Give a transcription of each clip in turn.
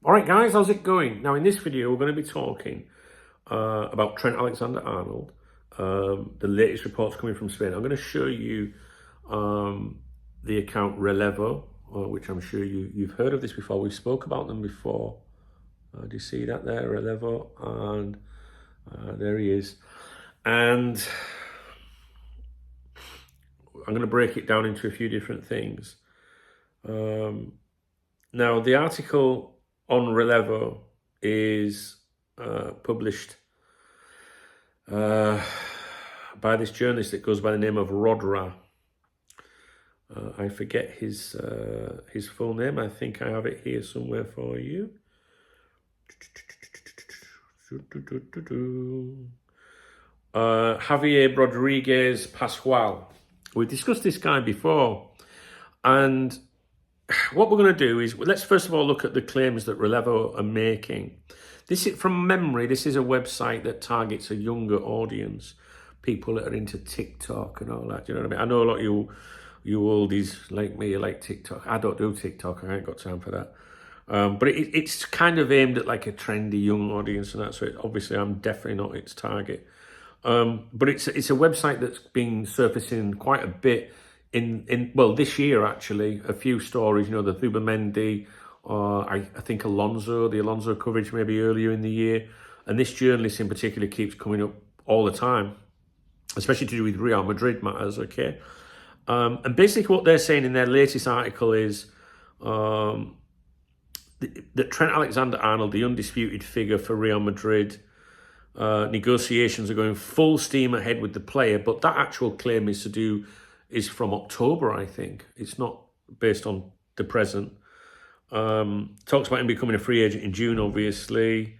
All right, guys, how's it going? Now, in this video, we're going to be talking about Trent Alexander-Arnold, the latest reports coming from Spain. I'm going to show you the account Relevo, which I'm sure you've heard of this before. We spoke about them before. Do you see that there, Relevo? And there he is. And I'm going to break it down into a few different things. Now, the article on Relevo is published by this journalist that goes by the name of Rodra. I forget his full name. I think I have it here somewhere for you. Javier Rodriguez Pascual. We discussed this guy before, and what we're going to do is, let's first of all look at the claims that Relevo are making. This is, from memory, this is a website that targets a younger audience, people that are into TikTok and all that. Do you know what I mean? I know a lot of you oldies like me, you like TikTok. I don't do TikTok. I ain't got time for that. But it's kind of aimed at like a trendy young audience and that. So obviously, I'm definitely not its target. But it's a website that's been surfacing quite a bit. Well, this year actually, a few stories, the Thubermendi, I think the Alonso coverage maybe earlier in the year, and this journalist in particular keeps coming up all the time, especially to do with Real Madrid matters, okay? And basically what they're saying in their latest article is that Trent Alexander-Arnold, the undisputed figure for Real Madrid, negotiations are going full steam ahead with the player, but that actual claim is from October, I think. It's not based on the present. Talks about him becoming a free agent in June, obviously.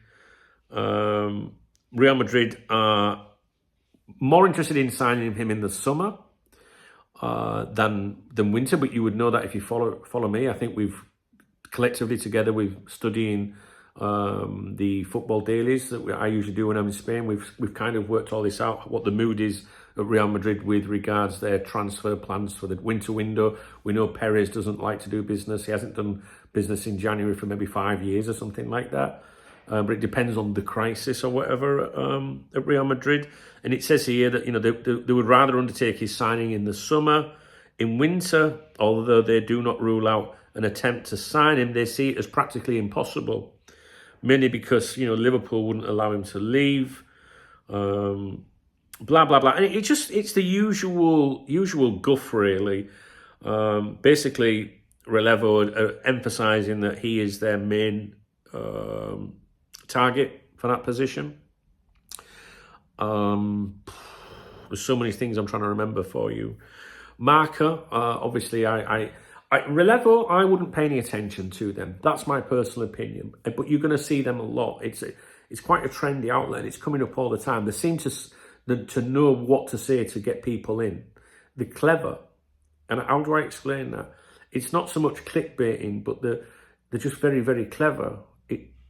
Real Madrid are more interested in signing him in the summer than winter, but you would know that if you follow me. I think we've collectively together, we've studying the football dailies that I usually do when I'm in Spain. We've kind of worked all this out, what the mood is at Real Madrid with regards their transfer plans for the winter window. We know Perez doesn't like to do business. He hasn't done business in January for maybe 5 years or something like that. But it depends on the crisis or whatever at Real Madrid. And it says here that they would rather undertake his signing in the summer. In winter, although they do not rule out an attempt to sign him, they see it as practically impossible. Mainly because Liverpool wouldn't allow him to leave. Blah blah blah, and it's the usual guff really. Basically, Relevo are emphasising that he is their main target for that position. There's so many things I'm trying to remember for you. Marca, obviously, Relevo, I wouldn't pay any attention to them. That's my personal opinion. But you're going to see them a lot. It's quite a trendy outlet. It's coming up all the time. They seem to know what to say to get people in. They're clever. And how do I explain that? It's not so much clickbaiting, but they're just very, very clever.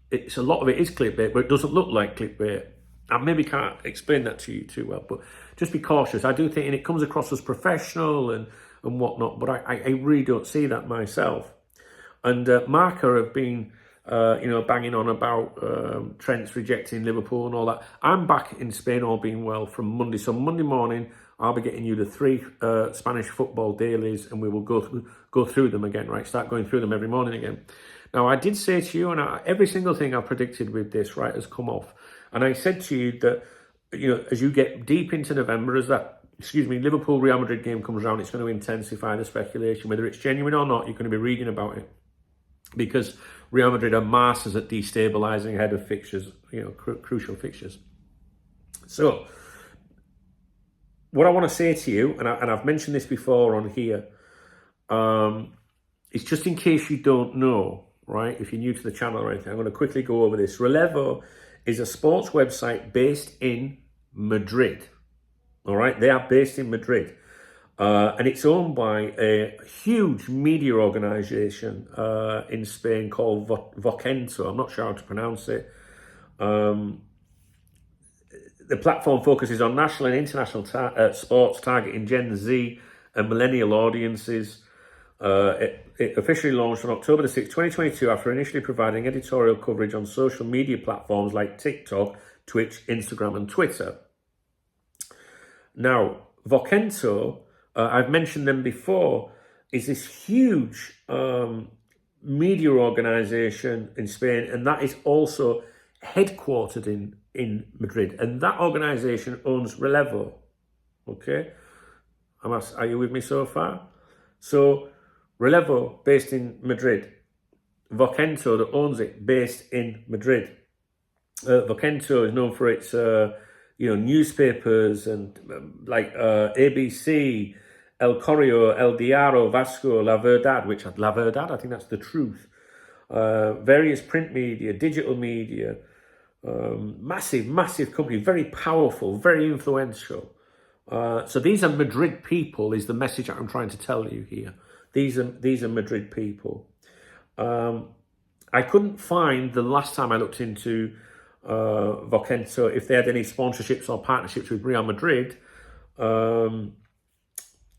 It's a lot of it is clickbait, but it doesn't look like clickbait. I maybe can't explain that to you too well, but just be cautious. I do think, and it comes across as professional and whatnot, but I really don't see that myself. And Marca have been banging on about Trent's rejecting Liverpool and all that. I'm back in Spain, all being well, from Monday. So Monday morning, I'll be getting you the 3 Spanish football dailies, and we will go through them again, right? Start going through them every morning again. Now, I did say to you, and every single thing I predicted with this, right, has come off. And I said to you that, as you get deep into November, as that Liverpool Real Madrid game comes around, it's going to intensify the speculation. Whether it's genuine or not, you're going to be reading about it. Because Real Madrid are masters at destabilising ahead of fixtures, crucial fixtures. So, what I want to say to you, and I've mentioned this before on here, it's just in case you don't know, right? If you're new to the channel or anything, I'm going to quickly go over this. Relevo is a sports website based in Madrid. All right, they are based in Madrid. And it's owned by a huge media organisation in Spain called Vocento. I'm not sure how to pronounce it. The platform focuses on national and international sports, targeting Gen Z and millennial audiences. It officially launched on October the 6th, 2022, after initially providing editorial coverage on social media platforms like TikTok, Twitch, Instagram, and Twitter. Now, Vocento, I've mentioned them before, is this huge media organization in Spain, and that is also headquartered in Madrid. And that organization owns Relevo. Okay? Are you with me so far? So, Relevo, based in Madrid. Vocento, that owns it, based in Madrid. Vocento is known for its newspapers and ABC, El Correo, El Diario, Vasco, La Verdad, I think that's the truth. Various print media, digital media, massive company, very powerful, very influential. So these are Madrid people, is the message I'm trying to tell you here. These are Madrid people. I couldn't find, the last time I looked into Vocento, if they had any sponsorships or partnerships with Real Madrid.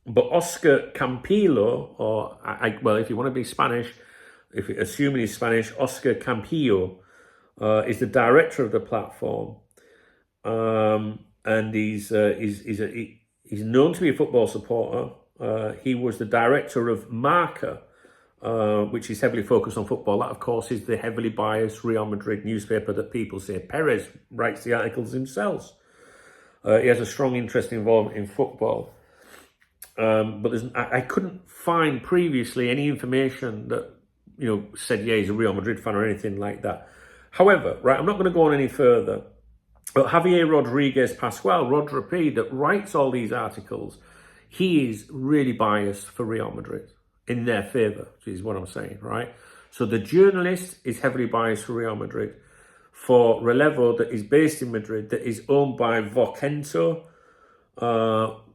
But Oscar Campillo, or well, if you want to be Spanish, assuming he's Spanish, Oscar Campillo is the director of the platform, and he's known to be a football supporter. He was the director of Marca, which is heavily focused on football. That, of course, is the heavily biased Real Madrid newspaper that people say. Perez writes the articles himself. He has a strong interest involved in football. But I couldn't find previously any information that, said, yeah, he's a Real Madrid fan or anything like that. However, right, I'm not going to go on any further. But Javier Rodriguez Pascual, Rodri P, that writes all these articles, he is really biased for Real Madrid, in their favour, is what I'm saying, right? So the journalist is heavily biased for Real Madrid. For Relevo, that is based in Madrid, that is owned by Vocento,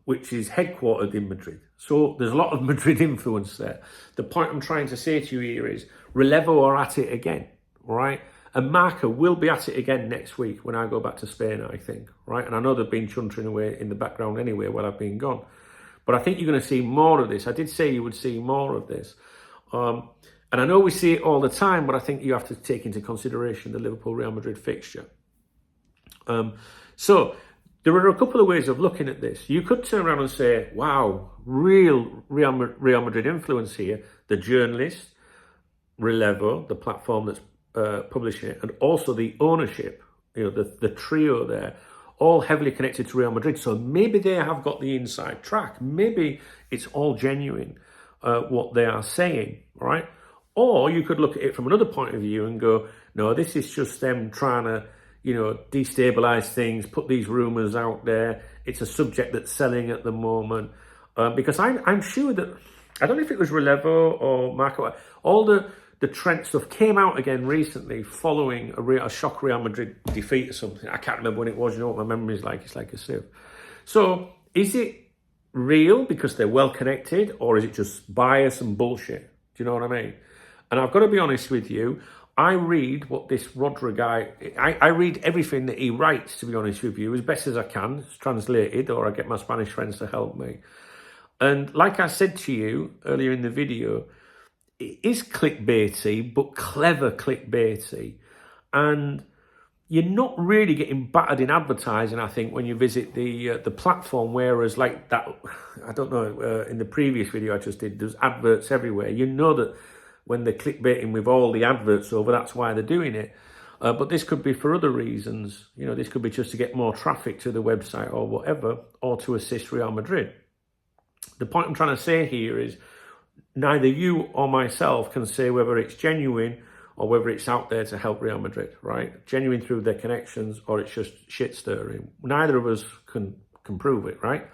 which is headquartered in Madrid. So there's a lot of Madrid influence there. The point I'm trying to say to you here is Relevo are at it again, right? And Marca will be at it again next week when I go back to Spain, I think, right? And I know they've been chuntering away in the background anyway while I've been gone. But I think you're going to see more of this. I did say you would see more of this. And I know we see it all the time, but I think you have to take into consideration the Liverpool-Real Madrid fixture. So there are a couple of ways of looking at this. You could turn around and say, wow, real Real Madrid influence here. The journalist, Relevo, the platform that's publishing it, and also the ownership, the trio there, all heavily connected to Real Madrid. So maybe they have got the inside track. Maybe it's all genuine, what they are saying, right? Or you could look at it from another point of view and go, no, this is just them trying to, destabilize things, put these rumors out there. It's a subject that's selling at the moment. Because I'm sure that, I don't know if it was Relevo or Marco, all the Trent stuff came out again recently following a shock Real Madrid defeat or something. I can't remember when it was. You know what my memory is like? It's like a sieve. So is it real because they're well connected, or is it just bias and bullshit? Do you know what I mean? And I've got to be honest with you. I read what this Rodri guy, I read everything that he writes, to be honest with you, as best as I can. It's translated, or I get my Spanish friends to help me. And like I said to you earlier in the video, it is clickbaity, but clever clickbaity. And you're not really getting battered in advertising, I think, when you visit the platform. Whereas, like that, I don't know, in the previous video I just did, there's adverts everywhere. You know that when they're clickbaiting with all the adverts over, that's why they're doing it. But this could be for other reasons. This could be just to get more traffic to the website or whatever, or to assist Real Madrid. The point I'm trying to say here is neither you or myself can say whether it's genuine or whether it's out there to help Real Madrid, right? Genuine through their connections, or it's just shit stirring. Neither of us can prove it, right?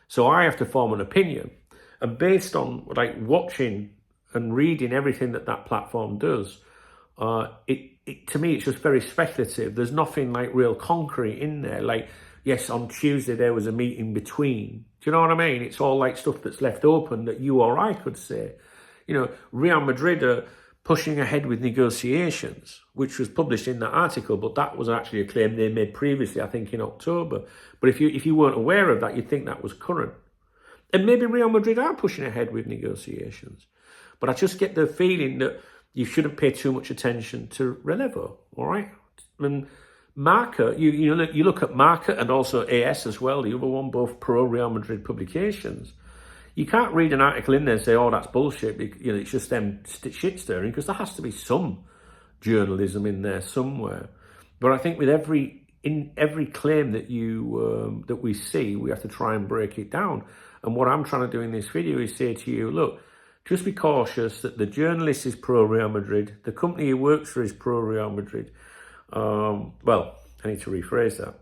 So I have to form an opinion. And based on watching and reading everything that platform does, to me, it's just very speculative. There's nothing real concrete in there. Yes, on Tuesday there was a meeting between. Do you know what I mean? It's all stuff that's left open that you or I could say. Real Madrid are pushing ahead with negotiations, which was published in that article, but that was actually a claim they made previously, I think in October. But if you weren't aware of that, you'd think that was current. And maybe Real Madrid are pushing ahead with negotiations. But I just get the feeling that you shouldn't pay too much attention to Relevo, all right? And Marca, you look at Marca and also AS as well, the other one, both pro-Real Madrid publications. You can't read an article in there and say, oh, that's bullshit, it's just them shit stirring, because there has to be some journalism in there somewhere. But I think with every claim that that we see, we have to try and break it down. And what I'm trying to do in this video is say to you, look, just be cautious that the journalist is pro-Real Madrid, the company he works for is pro-Real Madrid. Well, I need to rephrase that.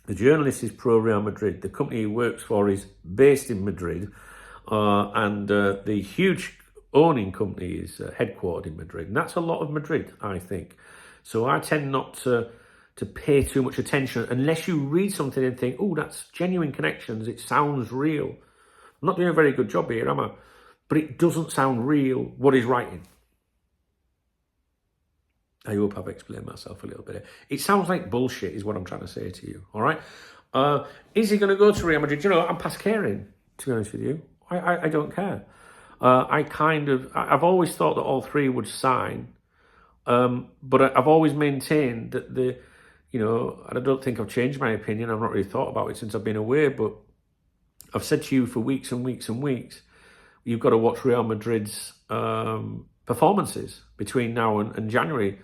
The journalist is pro-Real Madrid, the company he works for is based in Madrid, and the huge owning company is headquartered in Madrid. And that's a lot of Madrid, I think. So I tend not to pay too much attention unless you read something and think, oh, that's genuine connections, it sounds real. I'm not doing a very good job here, am I? But it doesn't sound real, what he's writing. I hope I've explained myself a little bit. It sounds like bullshit is what I'm trying to say to you, all right? Is he going to go to Real Madrid? I'm past caring, to be honest with you. I don't care. I've always thought that all three would sign, but I've always maintained that and I don't think I've changed my opinion. I've not really thought about it since I've been away, but I've said to you for weeks and weeks and weeks, you've got to watch Real Madrid's performances between now and January,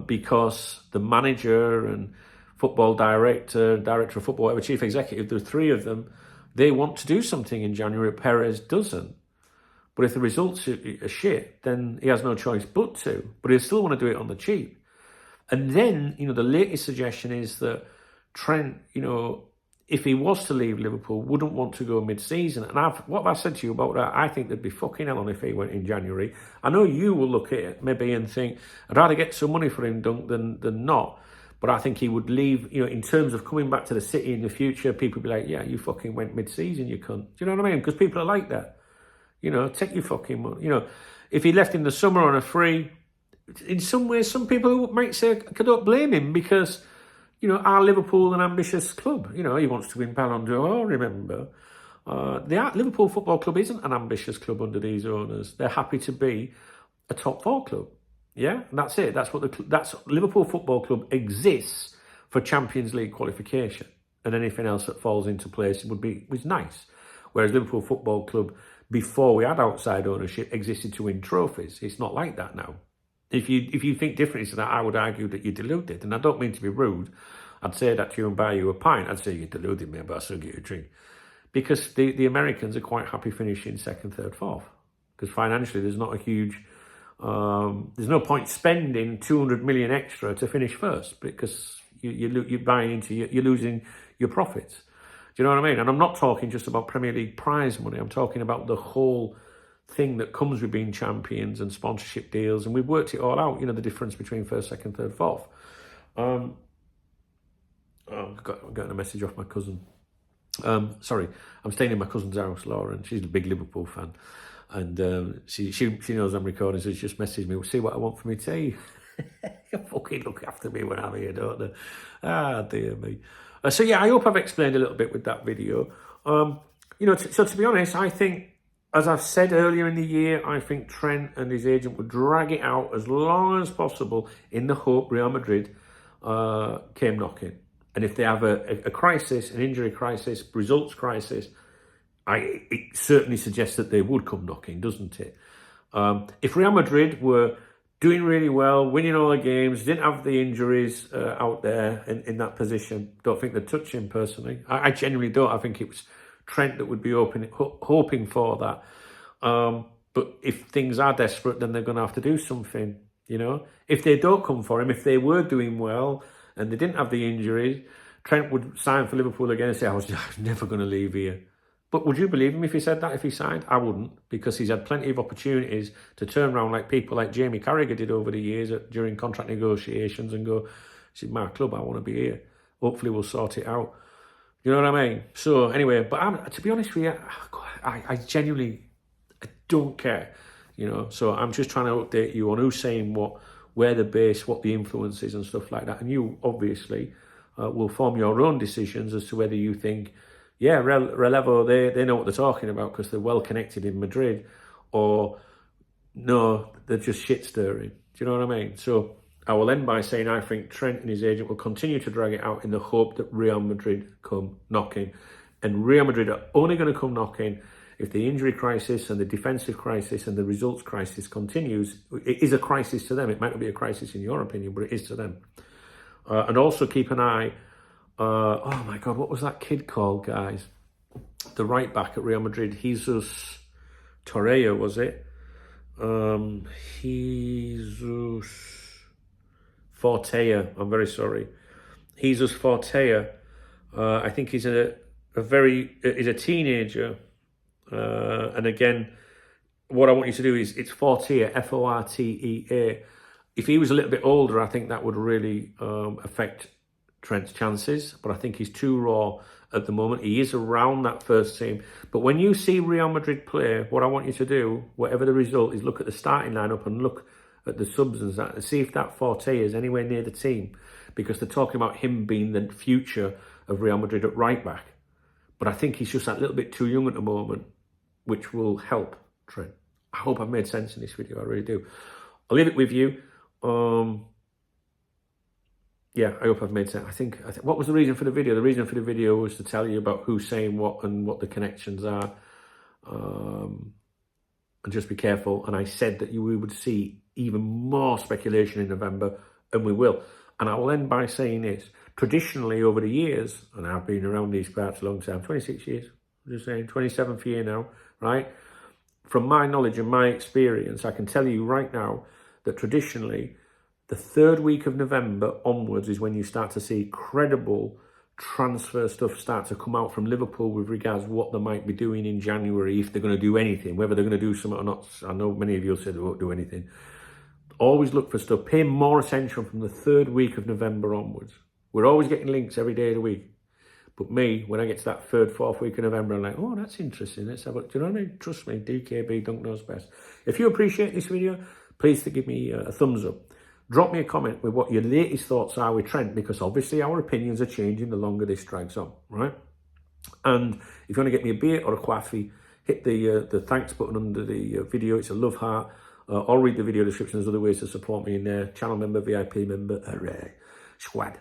because the manager and football director of football, whatever, chief executive, the three of them, they want to do something in January. Perez doesn't. But if the results are shit, then he has no choice but to. But he'll still want to do it on the cheap. And then, the latest suggestion is that Trent, if he was to leave Liverpool, wouldn't want to go mid-season. And what have I said to you about that? I think there'd be fucking hell on if he went in January. I know you will look at it maybe and think, I'd rather get some money for him, Dunk, than not. But I think he would leave, in terms of coming back to the city in the future, people would be like, yeah, you fucking went mid-season, you cunt. Do you know what I mean? Because people are like that. Take your fucking money. If he left in the summer on a free, in some ways, some people might say, I don't blame him, because, are Liverpool an ambitious club? He wants to win Ballon d'Or, remember. The Liverpool Football Club isn't an ambitious club under these owners. They're happy to be a top four club. Yeah, and that's it. That's Liverpool Football Club exists for Champions League qualification, and anything else that falls into place was nice. Whereas Liverpool Football Club, before we had outside ownership, existed to win trophies. It's not like that now. If you think differently to that, I would argue that you're deluded. And I don't mean to be rude. I'd say that to you and buy you a pint. I'd say you're deluded, me, but I'll still get you a drink. Because the Americans are quite happy finishing second, third, fourth. Because financially, there's not a huge... there's no point spending 200 million extra to finish first, because you're buying into... You're losing your profits. Do you know what I mean? And I'm not talking just about Premier League prize money. I'm talking about the whole thing that comes with being champions and sponsorship deals. And we've worked it all out, the difference between first, second, third, fourth. I'm getting a message off my cousin. Sorry, I'm staying in my cousin's house, Lauren. She's a big Liverpool fan. And she knows I'm recording, so she just messaged me, see what I want for me tea. You fucking look after me when I'm here, don't they? Ah, dear me. So yeah, I hope I've explained a little bit with that video. So to be honest, I think, as I've said earlier in the year, I think Trent and his agent would drag it out as long as possible in the hope Real Madrid came knocking. And if they have a crisis, an injury crisis, results crisis, it certainly suggests that they would come knocking, doesn't it? If Real Madrid were doing really well, winning all the games, didn't have the injuries out there in that position, don't think they'd touch him personally. I genuinely don't. I think it was Trent that would be hoping for that. But if things are desperate, then they're going to have to do something, If they don't come for him, if they were doing well and they didn't have the injuries, Trent would sign for Liverpool again and say, I was never going to leave here. But would you believe him if he said that, if he signed? I wouldn't, because he's had plenty of opportunities to turn around like people like Jamie Carragher did over the years during contract negotiations and go, this is my club, I want to be here. Hopefully we'll sort it out. You know what I mean? So anyway, but to be honest with you, I genuinely don't care, So I'm just trying to update you on who's saying what, where the base, what the influence is and stuff like that. And you obviously will form your own decisions as to whether you think yeah, Relevo, they know what they're talking about because they're well connected in Madrid, or no, they're just shit stirring. Do you know what I mean? So I will end by saying I think Trent and his agent will continue to drag it out in the hope that Real Madrid come knocking. And Real Madrid are only going to come knocking if the injury crisis and the defensive crisis and the results crisis continues. It is a crisis to them. It might not be a crisis in your opinion, but it is to them. And also keep an eye. Oh my God, what was that kid called, guys? The right back at Real Madrid, Jesus Torreira, was it? Jesus Fortea. I'm very sorry. Jesus Fortea. I think he's he's a teenager. And again, what I want you to do is it's Fortea, Fortea. If he was a little bit older, I think that would really affect Trent's chances. But I think he's too raw at the moment. He is around that first team. But when you see Real Madrid play, what I want you to do, whatever the result is, look at the starting lineup and look at the subs and that, and see if that Forte is anywhere near the team. Because they're talking about him being the future of Real Madrid at right back. But I think he's just that little bit too young at the moment, which will help Trent. I hope I've made sense in this video. I really do. I'll leave it with you. Yeah, I hope I've made sense. I think what was the reason for the video? The reason for the video was to tell you about who's saying what and what the connections are. And just be careful. And I said that we would see even more speculation in November, and we will. And I will end by saying this. Traditionally, over the years, and I've been around these parts a long time, 26 years, I'm just saying, 27th year now, right? From my knowledge and my experience, I can tell you right now that traditionally, the third week of November onwards is when you start to see credible transfer stuff start to come out from Liverpool with regards to what they might be doing in January, if they're going to do anything, whether they're going to do something or not. I know many of you said they won't do anything. Always look for stuff. Pay more attention from the third week of November onwards. We're always getting links every day of the week. But me, when I get to that third, fourth week of November, I'm like, oh, that's interesting. Let's have a, do you know what I mean? Trust me, DKB, Dunk Knows Best. If you appreciate this video, please give me a thumbs up. Drop me a comment with what your latest thoughts are with Trent, because obviously our opinions are changing the longer this drags on, right? And if you want to get me a beer or a coffee, hit the thanks button under the video. It's a love heart. I'll read the video description. There's other ways to support me in there. Channel member, VIP member, hooray, squad.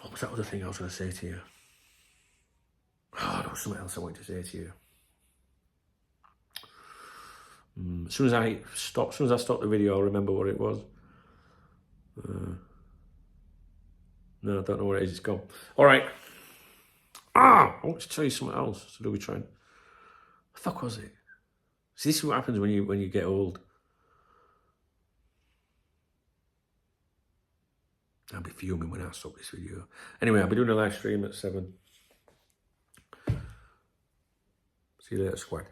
What was that other thing I was going to say to you? Oh, there was something else I wanted to say to you. As soon as I stop the video, I'll remember what it was. No, I don't know what it is. It's gone. All right. I want to tell you something else to do with Trent. What the fuck was it? See, this is what happens when you get old. I'll be fuming when I stop this video. Anyway, I'll be doing a live stream at 7. See you later, squad.